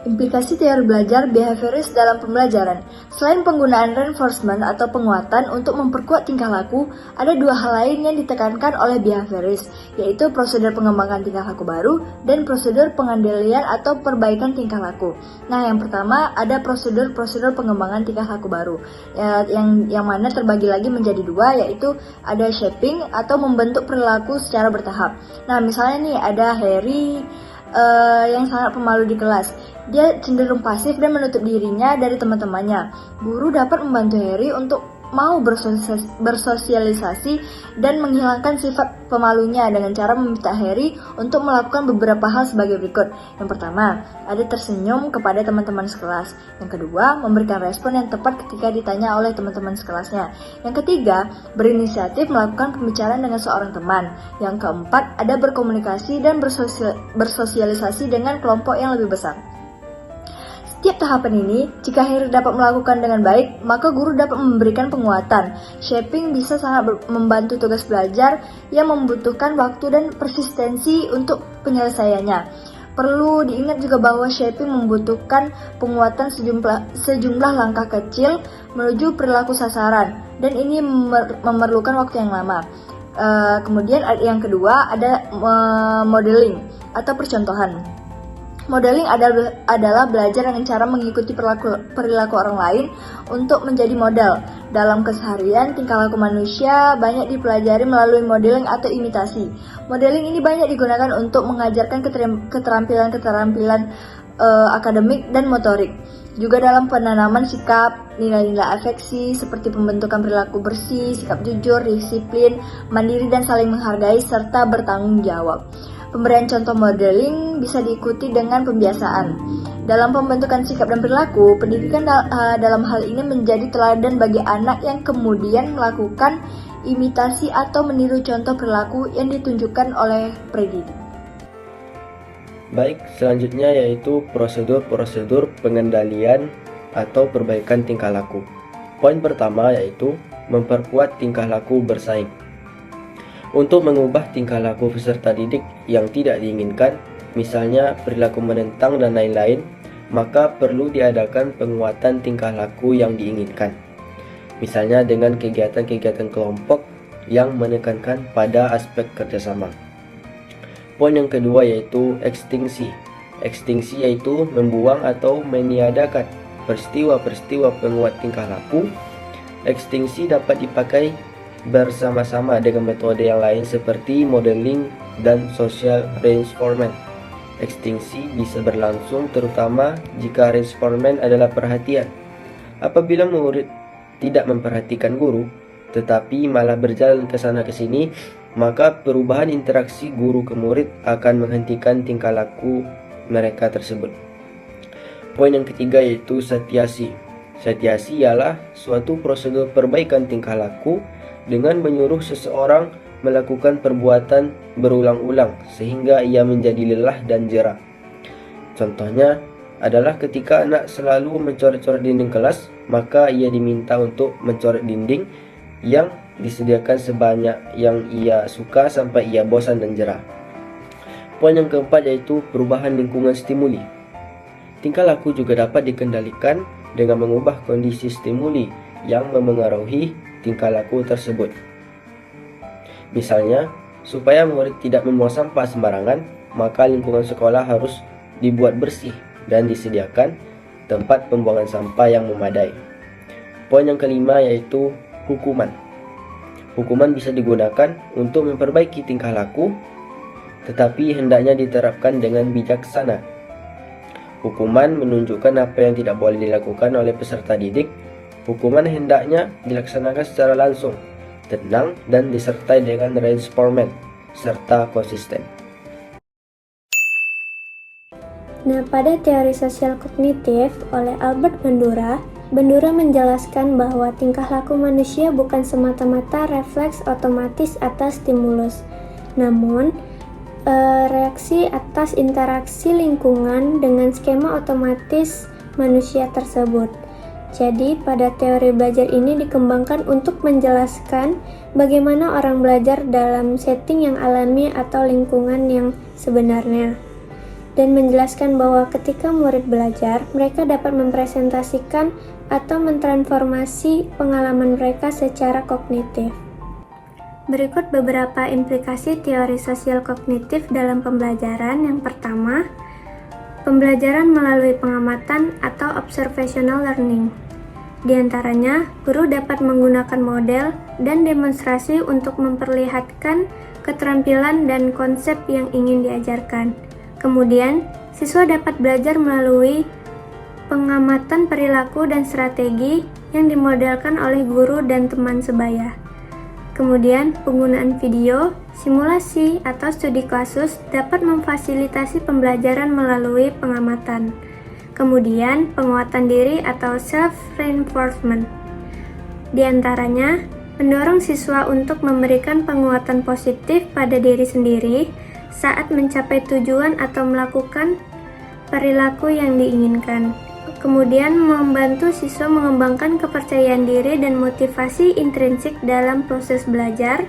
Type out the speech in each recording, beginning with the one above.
Implikasi teori belajar behavioris dalam pembelajaran. Selain penggunaan reinforcement atau penguatan untuk memperkuat tingkah laku, ada dua hal lain yang ditekankan oleh behavioris, yaitu prosedur pengembangan tingkah laku baru dan prosedur pengandaian atau perbaikan tingkah laku. Nah, yang pertama ada prosedur pengembangan tingkah laku baru, yang mana terbagi lagi menjadi dua, yaitu ada shaping atau membentuk perilaku secara bertahap. Nah, misalnya nih ada Harry yang sangat pemalu di kelas. Dia cenderung pasif dan menutup dirinya dari teman-temannya. Guru dapat membantu Harry untuk mau bersosialisasi dan menghilangkan sifat pemalunya dengan cara meminta Harry untuk melakukan beberapa hal sebagai berikut. Yang pertama, ada tersenyum kepada teman-teman sekelas. Yang kedua, memberikan respon yang tepat ketika ditanya oleh teman-teman sekelasnya. Yang ketiga, berinisiatif melakukan pembicaraan dengan seorang teman. Yang keempat, ada berkomunikasi dan bersosialisasi dengan kelompok yang lebih besar. Setiap tahapan ini, jika Harry dapat melakukan dengan baik, maka guru dapat memberikan penguatan. Shaping bisa sangat membantu tugas belajar yang membutuhkan waktu dan persistensi untuk penyelesaiannya. Perlu diingat juga bahwa shaping membutuhkan penguatan sejumlah langkah kecil menuju perilaku sasaran, dan ini memerlukan waktu yang lama. Kemudian yang kedua ada modeling atau percontohan. Modeling adalah belajar dengan cara mengikuti perilaku orang lain untuk menjadi model. Dalam keseharian, tingkah laku manusia banyak dipelajari melalui modeling atau imitasi. Modeling ini banyak digunakan untuk mengajarkan keterampilan akademik dan motorik. Juga dalam penanaman sikap, nilai-nilai afeksi seperti pembentukan perilaku bersih, sikap jujur, disiplin, mandiri dan saling menghargai, serta bertanggung jawab. Pemberian contoh modeling bisa diikuti dengan pembiasaan. Dalam pembentukan sikap dan perilaku, pendidikan dalam hal ini menjadi teladan bagi anak yang kemudian melakukan imitasi atau meniru contoh perilaku yang ditunjukkan oleh pendidik. Baik, selanjutnya yaitu prosedur pengendalian atau perbaikan tingkah laku. Poin pertama yaitu memperkuat tingkah laku bersaing. Untuk mengubah tingkah laku peserta didik yang tidak diinginkan, misalnya perilaku menentang dan lain-lain, maka perlu diadakan penguatan tingkah laku yang diinginkan. Misalnya dengan kegiatan-kegiatan kelompok yang menekankan pada aspek kerjasama. Poin yang kedua yaitu ekstingsi. Ekstingsi yaitu membuang atau meniadakan peristiwa-peristiwa penguat tingkah laku. Ekstingsi dapat dipakai bersama-sama dengan metode yang lain seperti modeling dan social reinforcement. Ekstingsi bisa berlangsung terutama jika reinforcement adalah perhatian. Apabila murid tidak memperhatikan guru, tetapi malah berjalan ke sana ke sini, maka perubahan interaksi guru ke murid akan menghentikan tingkah laku mereka tersebut. Poin yang ketiga yaitu satiasi. Satiasi ialah suatu prosedur perbaikan tingkah laku dengan menyuruh seseorang melakukan perbuatan berulang-ulang sehingga ia menjadi lelah dan jera. Contohnya adalah ketika anak selalu mencoret-coret dinding kelas, maka ia diminta untuk mencoret dinding yang disediakan sebanyak yang ia suka sampai ia bosan dan jera. Poin yang keempat yaitu perubahan lingkungan stimuli. Tingkah laku juga dapat dikendalikan dengan mengubah kondisi stimuli yang memengaruhi tingkah laku tersebut. Misalnya, supaya murid tidak membuang sampah sembarangan, maka lingkungan sekolah harus dibuat bersih dan disediakan tempat pembuangan sampah yang memadai. Poin yang kelima yaitu hukuman. Hukuman bisa digunakan untuk memperbaiki tingkah laku, tetapi hendaknya diterapkan dengan bijaksana. Hukuman menunjukkan apa yang tidak boleh dilakukan oleh peserta didik. Hukuman hendaknya dilaksanakan secara langsung, tenang, dan disertai dengan reinforcement, serta konsisten. Nah, pada teori sosial kognitif oleh Albert Bandura menjelaskan bahwa tingkah laku manusia bukan semata-mata refleks otomatis atas stimulus, namun reaksi atas interaksi lingkungan dengan skema otomatis manusia tersebut. Jadi, pada teori belajar ini dikembangkan untuk menjelaskan bagaimana orang belajar dalam setting yang alami atau lingkungan yang sebenarnya. dan menjelaskan bahwa ketika murid belajar, mereka dapat mempresentasikan atau mentransformasi pengalaman mereka secara kognitif. Berikut beberapa implikasi teori sosial kognitif dalam pembelajaran. Yang pertama, pembelajaran melalui pengamatan atau observational learning. Di antaranya, guru dapat menggunakan model dan demonstrasi untuk memperlihatkan keterampilan dan konsep yang ingin diajarkan. Kemudian, siswa dapat belajar melalui pengamatan perilaku dan strategi yang dimodelkan oleh guru dan teman sebaya. Kemudian, penggunaan video, simulasi, atau studi kasus dapat memfasilitasi pembelajaran melalui pengamatan. Kemudian, penguatan diri atau self-reinforcement. Di antaranya, mendorong siswa untuk memberikan penguatan positif pada diri sendiri saat mencapai tujuan atau melakukan perilaku yang diinginkan. Kemudian, membantu siswa mengembangkan kepercayaan diri dan motivasi intrinsik dalam proses belajar.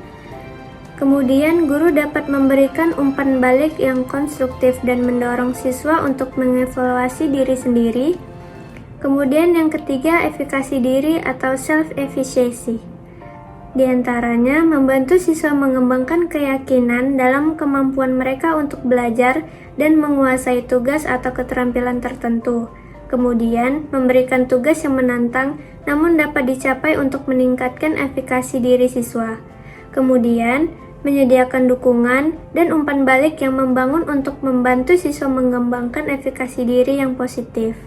Kemudian, guru dapat memberikan umpan balik yang konstruktif dan mendorong siswa untuk mengevaluasi diri sendiri. Kemudian yang ketiga, efikasi diri atau self-efficacy. Di antaranya, membantu siswa mengembangkan keyakinan dalam kemampuan mereka untuk belajar dan menguasai tugas atau keterampilan tertentu. Kemudian, memberikan tugas yang menantang namun dapat dicapai untuk meningkatkan efikasi diri siswa. Kemudian, menyediakan dukungan dan umpan balik yang membangun untuk membantu siswa mengembangkan efikasi diri yang positif.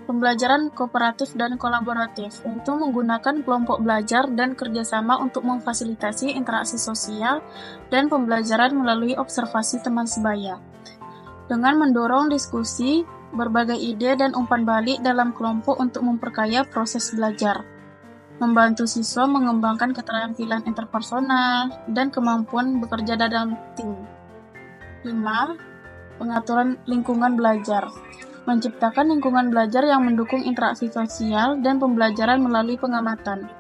Pembelajaran kooperatif dan kolaboratif itu menggunakan kelompok belajar dan kerjasama untuk memfasilitasi interaksi sosial dan pembelajaran melalui observasi teman sebaya. Dengan mendorong diskusi, berbagai ide dan umpan balik dalam kelompok untuk memperkaya proses belajar. Membantu siswa mengembangkan keterampilan interpersonal dan kemampuan bekerja dalam tim. 5. Pengaturan lingkungan belajar. Menciptakan lingkungan belajar yang mendukung interaksi sosial dan pembelajaran melalui pengamatan.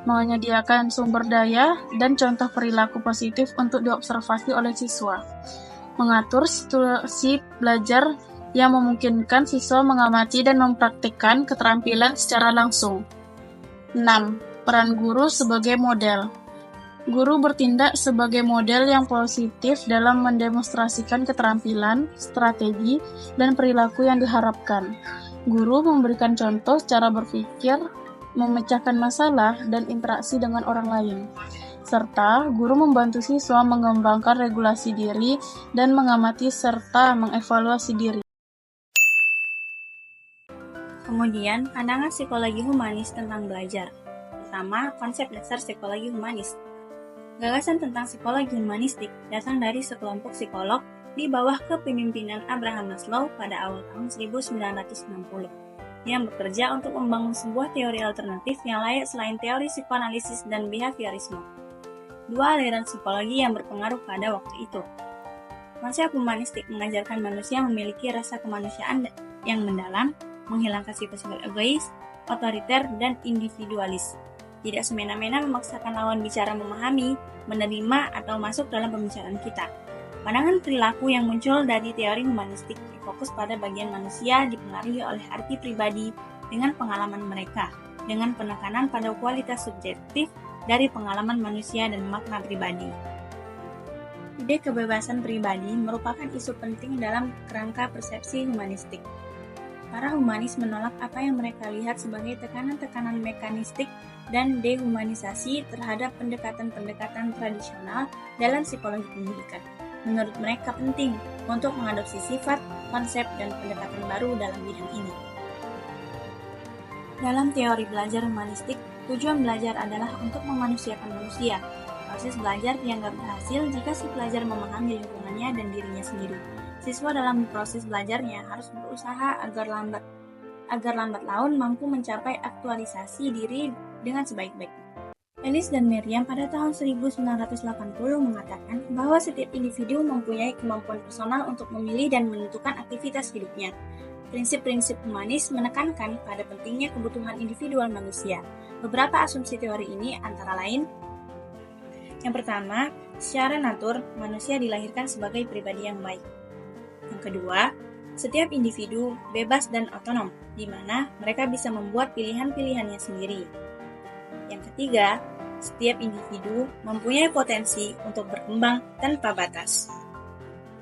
Menyediakan sumber daya dan contoh perilaku positif untuk diobservasi oleh siswa. Mengatur situasi belajar yang memungkinkan siswa mengamati dan mempraktikkan keterampilan secara langsung. 6. Peran guru sebagai model. Guru bertindak sebagai model yang positif dalam mendemonstrasikan keterampilan, strategi, dan perilaku yang diharapkan. Guru memberikan contoh cara berpikir, memecahkan masalah, dan interaksi dengan orang lain. Serta, guru membantu siswa mengembangkan regulasi diri dan mengamati serta mengevaluasi diri. Kemudian, pandangan psikologi humanis tentang belajar. Pertama, konsep dasar psikologi humanis. Gagasan tentang psikologi humanistik datang dari sekelompok psikolog di bawah kepemimpinan Abraham Maslow pada awal tahun 1960 yang bekerja untuk membangun sebuah teori alternatif yang layak selain teori psikoanalisis dan behaviorisme. Dua aliran psikologi yang berpengaruh pada waktu itu. Konsep humanistik mengajarkan manusia memiliki rasa kemanusiaan yang mendalam, menghilangkan sifat-sifat egois, otoriter, dan individualis. Tidak semena-mena memaksakan lawan bicara memahami, menerima, atau masuk dalam pembicaraan kita. Pandangan perilaku yang muncul dari teori humanistik berfokus pada bagian manusia dipengaruhi oleh arti pribadi dengan pengalaman mereka, dengan penekanan pada kualitas subjektif dari pengalaman manusia dan makna pribadi. Ide kebebasan pribadi merupakan isu penting dalam kerangka persepsi humanistik. Para humanis menolak apa yang mereka lihat sebagai tekanan-tekanan mekanistik dan dehumanisasi terhadap pendekatan-pendekatan tradisional dalam psikologi pendidikan. Menurut mereka penting untuk mengadopsi sifat, konsep, dan pendekatan baru dalam bidang ini. Dalam teori belajar humanistik, tujuan belajar adalah untuk memanusiakan manusia. Proses belajar dianggap berhasil jika si pelajar memahami lingkungannya dan dirinya sendiri. Siswa dalam proses belajarnya harus berusaha agar lambat laun mampu mencapai aktualisasi diri dengan sebaik-baiknya. Ellis dan Merriam pada tahun 1980 mengatakan bahwa setiap individu mempunyai kemampuan personal untuk memilih dan menentukan aktivitas hidupnya. Prinsip-prinsip humanis menekankan pada pentingnya kebutuhan individual manusia. Beberapa asumsi teori ini antara lain: yang pertama, secara natur manusia dilahirkan sebagai pribadi yang baik. Yang kedua, setiap individu bebas dan otonom, di mana mereka bisa membuat pilihan-pilihannya sendiri. Yang ketiga, setiap individu mempunyai potensi untuk berkembang tanpa batas.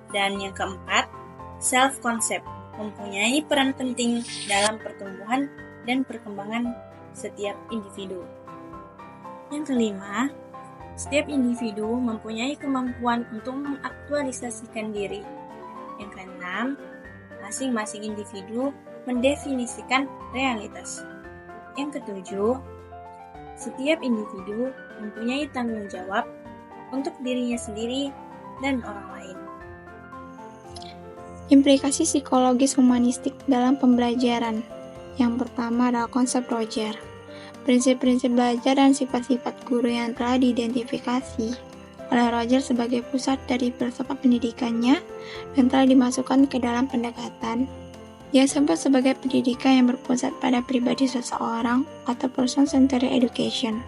Dan yang keempat, self-concept mempunyai peran penting dalam pertumbuhan dan perkembangan setiap individu. Yang kelima, setiap individu mempunyai kemampuan untuk mengaktualisasikan diri. Yang keenam, masing-masing individu mendefinisikan realitas. Yang ketujuh, setiap individu mempunyai tanggung jawab untuk dirinya sendiri dan orang lain. Implikasi psikologis humanistik dalam pembelajaran. Yang pertama adalah konsep Roger. Prinsip-prinsip belajar dan sifat-sifat guru yang telah diidentifikasi oleh Roger sebagai pusat dari filsafat pendidikannya dan telah dimasukkan ke dalam pendekatan yang disebut sebagai pendidikan yang berpusat pada pribadi seseorang atau person-centered education.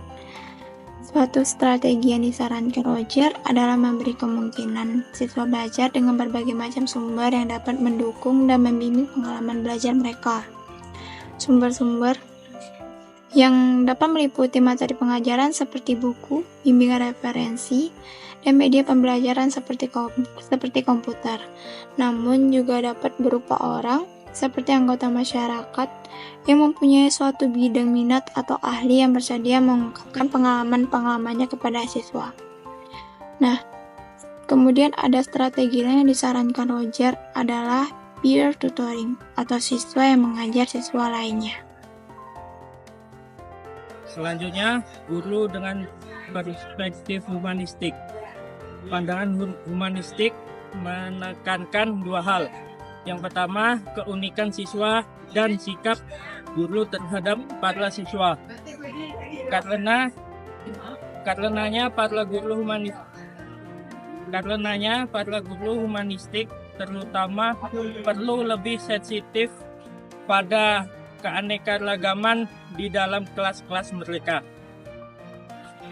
Suatu strategi yang disarankan Roger adalah memberi kemungkinan siswa belajar dengan berbagai macam sumber yang dapat mendukung dan membimbing pengalaman belajar mereka. Sumber-sumber yang dapat meliputi materi pengajaran seperti buku, bimbingan referensi, dan media pembelajaran seperti komputer. Namun juga dapat berupa orang, seperti anggota masyarakat, yang mempunyai suatu bidang minat atau ahli yang bersedia mengungkapkan pengalaman-pengalamannya kepada siswa. Nah, kemudian ada strategi lain yang disarankan Roger adalah peer tutoring, atau siswa yang mengajar siswa lainnya. Selanjutnya, guru dengan perspektif humanistik. Pandangan humanistik menekankan dua hal. Yang pertama, keunikan siswa dan sikap guru terhadap para siswa. Karenanya para guru humanistik terutama perlu lebih sensitif pada keanekaragaman di dalam kelas-kelas mereka.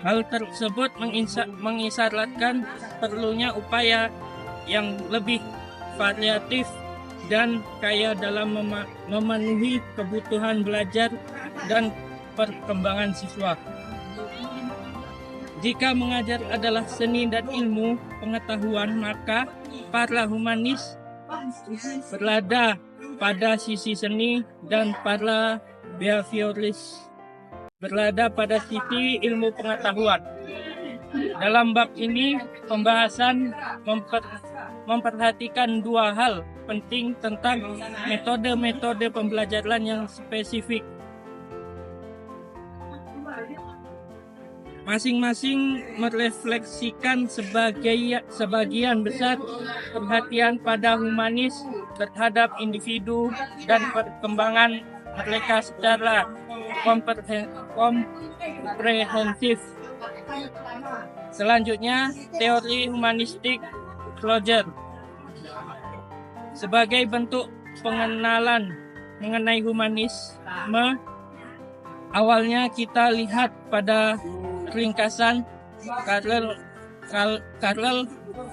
Hal tersebut mengisyaratkan perlunya upaya yang lebih variatif dan kaya dalam memenuhi kebutuhan belajar dan perkembangan siswa. Jika mengajar adalah seni dan ilmu pengetahuan, maka para humanis berada pada sisi seni dan para behavioris berada pada sisi ilmu pengetahuan. Dalam bab ini, pembahasan memperhatikan dua hal penting tentang metode-metode pembelajaran yang spesifik. Masing-masing merefleksikan sebagian besar perhatian pada humanis terhadap individu dan perkembangan mereka secara komprehensif. Selanjutnya, teori humanistik Roger. Sebagai bentuk pengenalan mengenai humanisme, awalnya kita lihat pada ringkasan Carl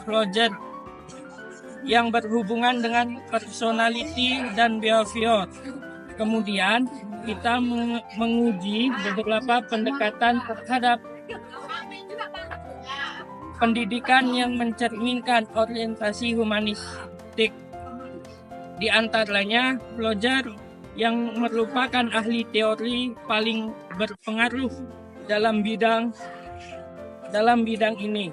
Roger yang berhubungan dengan personality dan behavior. Kemudian kita menguji beberapa pendekatan terhadap pendidikan yang mencerminkan orientasi humanistik. Di antaranya, Roger yang merupakan ahli teori paling berpengaruh dalam bidang ini.